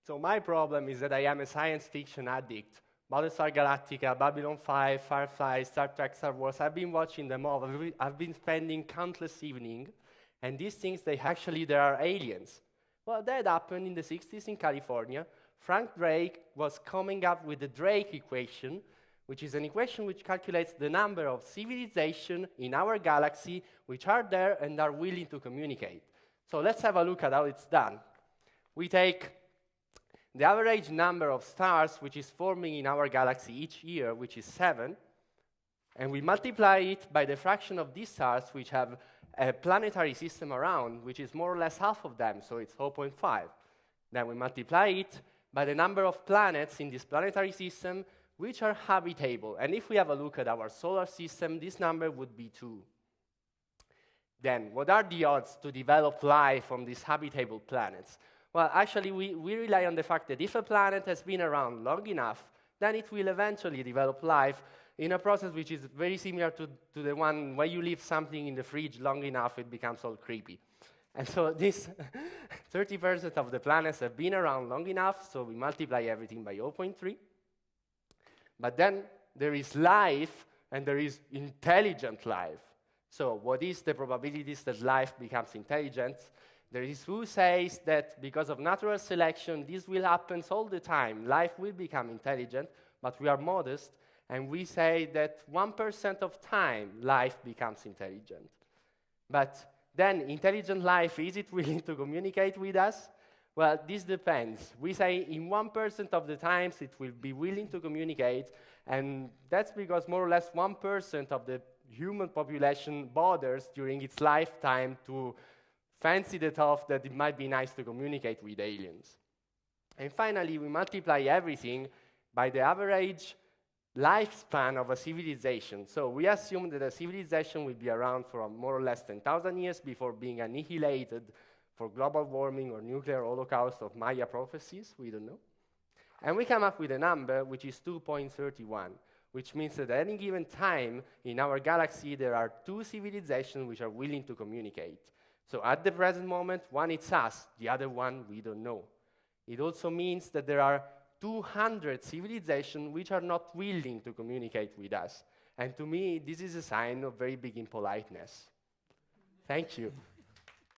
So my problem is that I am a science fiction addict. Battlestar Galactica, Babylon 5, Firefly, Star Trek, Star Wars, I've been watching them all. I've been spending countless evenings, and these things, there are aliens. Well, that happened in the 60s in California. Frank Drake was coming up with the Drake equation, which is an equation which calculates the number of civilizations in our galaxy which are there and are willing to communicate. So let's have a look at how it's done. We take the average number of stars which is forming in our galaxy each year, which is 7, and we multiply it by the fraction of these stars which have a planetary system around, which is more or less half of them, so it's 0.5. Then we multiply it by the number of planets in this planetary system which are habitable. And if we have a look at our solar system, this number would be 2. Then, what are the odds to develop life on these habitable planets? Well, actually, we rely on the fact that if a planet has been around long enough, then it will eventually develop life in a process which is very similar to the one where you leave something in the fridge long enough, it becomes all creepy. And so this 30% of the planets have been around long enough, so we multiply everything by 0.3. But then there is life, and there is intelligent life. So what is the probabilities that life becomes intelligent? There is who says that because of natural selection, this will happen all the time. Life will become intelligent, but we are modest, and we say that 1% of time, life becomes intelligent. But then, intelligent life, is it willing to communicate with us? Well, this depends. We say in 1% of the times it will be willing to communicate, and that's because more or less 1% of the human population bothers during its lifetime to fancy the thought that it might be nice to communicate with aliens. And finally, we multiply everything by the average lifespan of a civilization. So we assume that a civilization will be around for more or less 10,000 years before being annihilated for global warming or nuclear holocaust of Maya prophecies, we don't know. And we come up with a number which is 2.31, which means that at any given time in our galaxy there are 2 civilizations which are willing to communicate. So at the present moment, one is us, the other one we don't know. It also means that there are 200 civilizations which are not willing to communicate with us. And to me, this is a sign of very big impoliteness. Thank you.